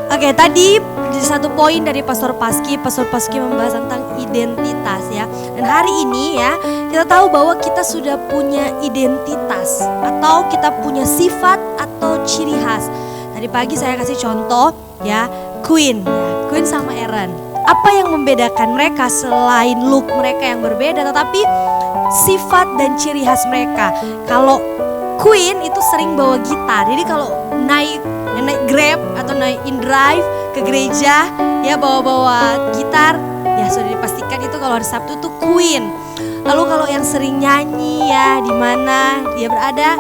Oke, tadi di satu poin dari Pastor Paski membahas tentang identitas ya. Dan hari ini ya, kita tahu bahwa kita sudah punya identitas atau kita punya sifat atau ciri khas. Tadi pagi saya kasih contoh ya, Queen sama Aaron. Apa yang membedakan mereka selain look mereka yang berbeda, tetapi sifat dan ciri khas mereka. Kalau Queen itu sering bawa gitar, jadi kalau naik Grab atau naik InDrive ke gereja ya bawa gitar, ya sudah dipastikan itu kalau hari Sabtu itu Queen. Lalu kalau yang sering nyanyi ya di mana dia berada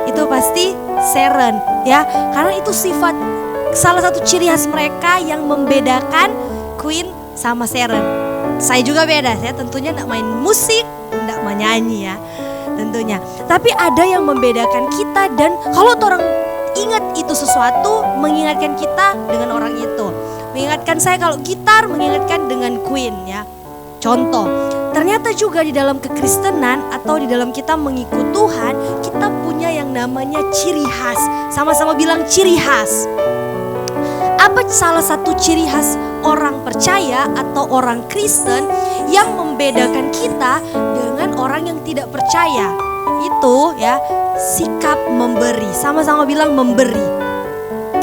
itu pasti Sharon ya, karena itu sifat salah satu ciri khas mereka yang membedakan Queen sama Sharon. Saya juga beda, saya tentunya enggak main musik, enggak menyanyi ya tentunya. Tapi ada yang membedakan kita, dan kalau orang ingat itu sesuatu, mengingatkan kita dengan orang itu. Mengingatkan saya kalau gitar, mengingatkan dengan Queen ya. Contoh, ternyata juga di dalam kekristenan atau di dalam kita mengikut Tuhan, kita punya yang namanya ciri khas. Sama-sama bilang ciri khas. Apa salah satu ciri khas orang percaya atau orang Kristen yang membedakan kita dengan orang yang tidak percaya? Itu ya, sikap memberi. Sama-sama bilang memberi.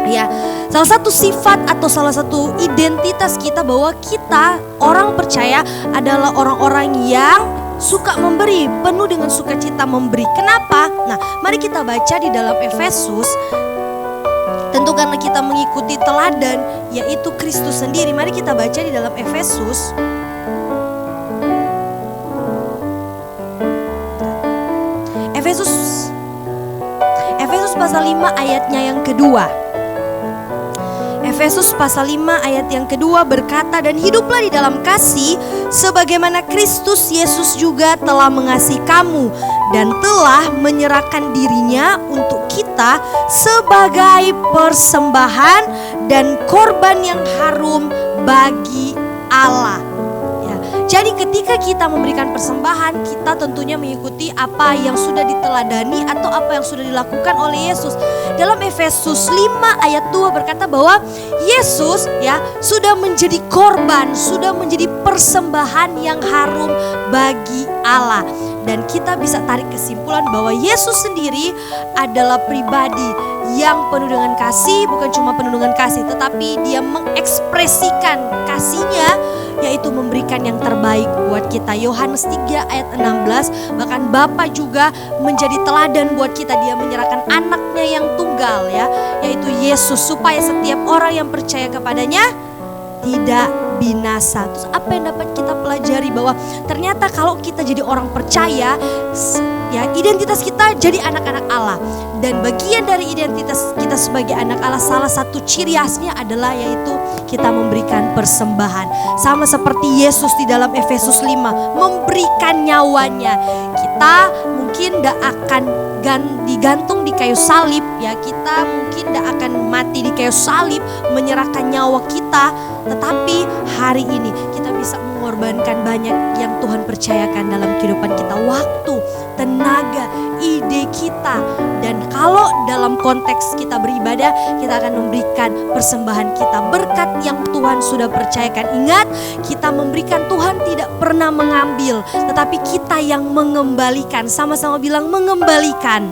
Ya, salah satu sifat atau salah satu identitas kita bahwa kita orang percaya adalah orang-orang yang suka memberi, penuh dengan sukacita memberi. Kenapa? Nah, mari kita baca di dalam Efesus. Tentu karena kita mengikuti teladan yaitu Kristus sendiri. Mari kita baca di dalam Efesus. Efesus pasal 5 ayatnya yang kedua. Efesus pasal 5 ayat yang kedua berkata, dan hiduplah di dalam kasih sebagaimana Kristus Yesus juga telah mengasihi kamu dan telah menyerahkan dirinya untuk kita sebagai persembahan dan korban yang harum bagi Allah. Jadi ketika kita memberikan persembahan, kita tentunya mengikuti apa yang sudah diteladani atau apa yang sudah dilakukan oleh Yesus. Dalam Efesus 5 ayat 2 berkata bahwa Yesus ya sudah menjadi korban, sudah menjadi persembahan yang harum bagi Allah. Dan kita bisa tarik kesimpulan bahwa Yesus sendiri adalah pribadi yang penuh dengan kasih, bukan cuma penuh dengan kasih, tetapi dia mengekspresikan kasihnya, yaitu memberikan yang terbaik buat kita. Yohanes 3 ayat 16, bahkan Bapa juga menjadi teladan buat kita. Dia menyerahkan anaknya yang tunggal ya, yaitu Yesus, supaya setiap orang yang percaya kepadanya tidak binasa. Terus apa yang dapat kita pelajari? Bahwa ternyata kalau kita jadi orang percaya ya, identitas kita jadi anak-anak Allah. Dan bagian dari identitas kita sebagai anak Allah, salah satu ciri khasnya adalah yaitu kita memberikan persembahan. Sama seperti Yesus di dalam Efesus 5 memberikan nyawanya. Kita mungkin tidak akan digantung di kayu salib ya, kita mungkin tidak akan mati di kayu salib menyerahkan nyawa kita, tetapi hari ini kita bisa mengorbankan banyak yang Tuhan percayakan dalam kehidupan kita, waktu, tenaga, ide kita. Dan kalau dalam konteks kita beribadah, kita akan memberikan persembahan kita, berkat yang Tuhan sudah percayakan. Ingat, kita memberikan, Tuhan tidak pernah mengambil, tetapi kita yang mengembalikan. Sama-sama bilang mengembalikan.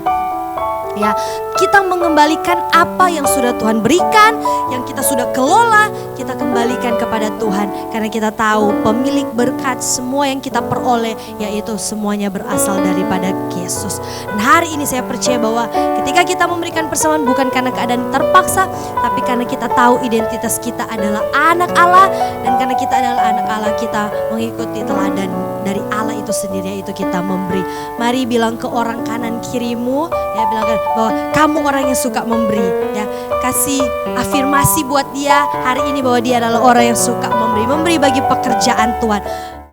Ya, kita mengembalikan apa yang sudah Tuhan berikan, yang kita sudah kelola, kita kembalikan kepada Tuhan. Karena kita tahu pemilik berkat semua yang kita peroleh, yaitu semuanya berasal daripada Yesus. Dan hari ini saya percaya bahwa ketika kita memberikan persembahan bukan karena keadaan terpaksa, tapi karena kita tahu identitas kita adalah anak Allah. Dan karena kita adalah anak Allah, kita mengikuti teladan dari Allah itu sendiri, yaitu kita memberi. Mari bilang ke orang kanan kirimu, ya, bilang bahwa kamu orang yang suka memberi ya. Kasih afirmasi buat dia hari ini bahwa dia adalah orang yang suka memberi bagi pekerjaan Tuhan.